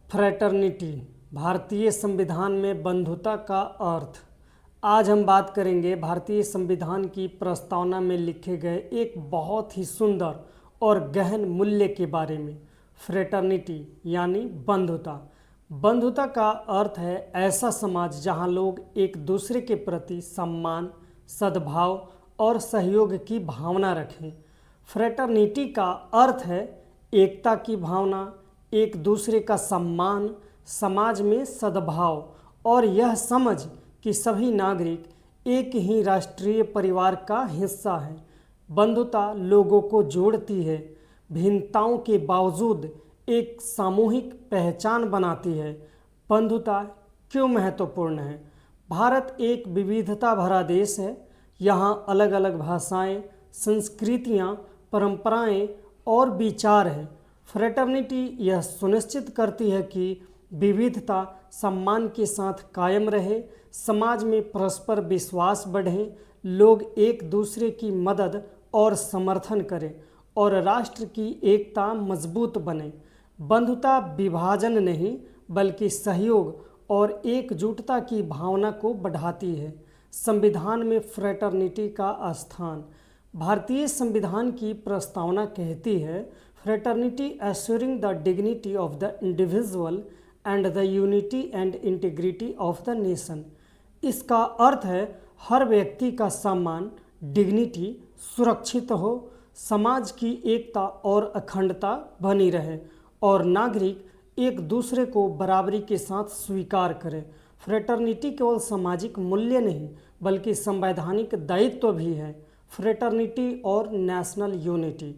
Fraternity, भारतीय संविधान में बंधुता का अर्थ। आज हम बात करेंगे भारतीय संविधान की प्रस्तावना में लिखे गए एक बहुत ही सुंदर और गहन मूल्य के बारे में। फ्रैटर्निटी यानी बंधुता। बंधुता का अर्थ है ऐसा समाज जहां लोग एक दूसरे के प्रति सम्मान, सद्भाव और सहयोग की भावना रखें। फ्रैटर्निटी का अर्थ है एकता की भावना, एक दूसरे का सम्मान, समाज में सद्भाव और यह समझ कि सभी नागरिक एक ही राष्ट्रीय परिवार का हिस्सा है। बंधुता लोगों को जोड़ती है, भिन्नताओं के बावजूद एक सामूहिक पहचान बनाती है। बंधुता क्यों महत्वपूर्ण है? भारत एक विविधता भरा देश है। यहाँ अलग अलग भाषाएं, संस्कृतियाँ, परंपराएं और विचार हैं। फ्रैटर्निटी यह सुनिश्चित करती है कि विविधता सम्मान के साथ कायम रहे, समाज में परस्पर विश्वास बढ़े, लोग एक दूसरे की मदद और समर्थन करें और राष्ट्र की एकता मजबूत बने। बंधुता विभाजन नहीं बल्कि सहयोग और एकजुटता की भावना को बढ़ाती है। संविधान में फ्रैटर्निटी का स्थान। भारतीय संविधान की प्रस्तावना कहती है, fraternity assuring the dignity of the individual and the unity and integrity of the nation. इसका अर्थ है हर व्यक्ति का सम्मान, डिग्निटी सुरक्षित हो, समाज की एकता और अखंडता बनी रहे और नागरिक एक दूसरे को बराबरी के साथ स्वीकार करें। फ्रैटर्निटी केवल सामाजिक मूल्य नहीं बल्कि संवैधानिक दायित्व भी है। फ्रैटर्निटी और नेशनल यूनिटी।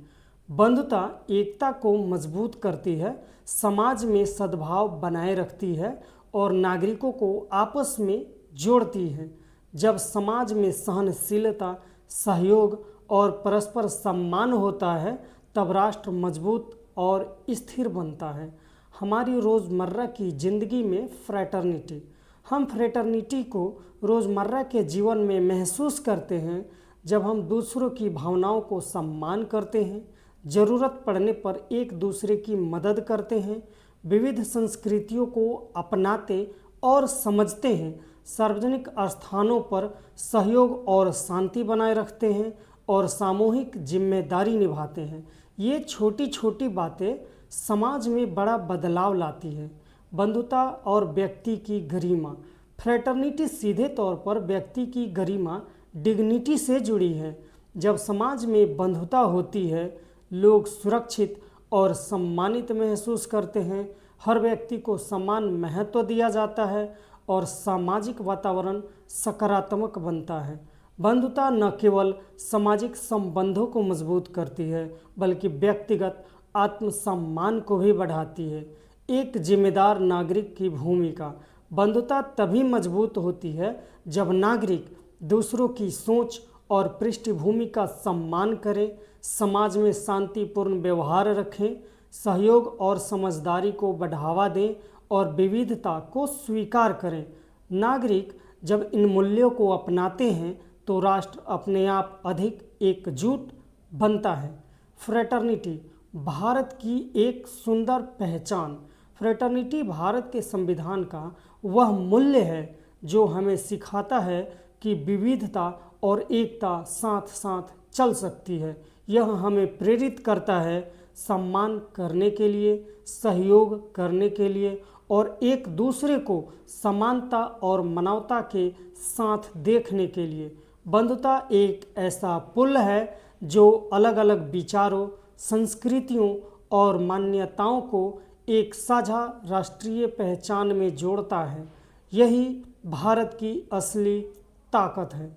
बंधुता एकता को मजबूत करती है, समाज में सद्भाव बनाए रखती है और नागरिकों को आपस में जोड़ती है। जब समाज में सहनशीलता, सहयोग और परस्पर सम्मान होता है तब राष्ट्र मजबूत और स्थिर बनता है। हमारी रोज़मर्रा की ज़िंदगी में फ्रैटर्निटी। हम फ्रैटर्निटी को रोज़मर्रा के जीवन में महसूस करते हैं जब हम दूसरों की भावनाओं को सम्मान करते हैं, ज़रूरत पड़ने पर एक दूसरे की मदद करते हैं, विविध संस्कृतियों को अपनाते और समझते हैं, सार्वजनिक स्थानों पर सहयोग और शांति बनाए रखते हैं और सामूहिक जिम्मेदारी निभाते हैं। ये छोटी छोटी बातें समाज में बड़ा बदलाव लाती है। बंधुता और व्यक्ति की गरिमा। फ्रैटर्निटी सीधे तौर पर व्यक्ति की गरिमा, डिग्निटी से जुड़ी है। जब समाज में बंधुता होती है, लोग सुरक्षित और सम्मानित महसूस करते हैं, हर व्यक्ति को समान महत्व दिया जाता है और सामाजिक वातावरण सकारात्मक बनता है। बंधुता न केवल सामाजिक संबंधों को मजबूत करती है बल्कि व्यक्तिगत आत्मसम्मान को भी बढ़ाती है। एक जिम्मेदार नागरिक की भूमिका। बंधुता तभी मजबूत होती है जब नागरिक दूसरों की सोच और पृष्ठभूमि का सम्मान करें, समाज में शांतिपूर्ण व्यवहार रखें, सहयोग और समझदारी को बढ़ावा दें और विविधता को स्वीकार करें। नागरिक जब इन मूल्यों को अपनाते हैं तो राष्ट्र अपने आप अधिक एकजुट बनता है। फ्रैटर्निटी भारत की एक सुंदर पहचान। फ्रैटर्निटी भारत के संविधान का वह मूल्य है जो हमें सिखाता है कि विविधता और एकता साथ साथ चल सकती है। यह हमें प्रेरित करता है सम्मान करने के लिए, सहयोग करने के लिए और एक दूसरे को समानता और मानवता के साथ देखने के लिए। बंधुता एक ऐसा पुल है जो अलग अलग विचारों, संस्कृतियों और मान्यताओं को एक साझा राष्ट्रीय पहचान में जोड़ता है। यही भारत की असली ताकत है।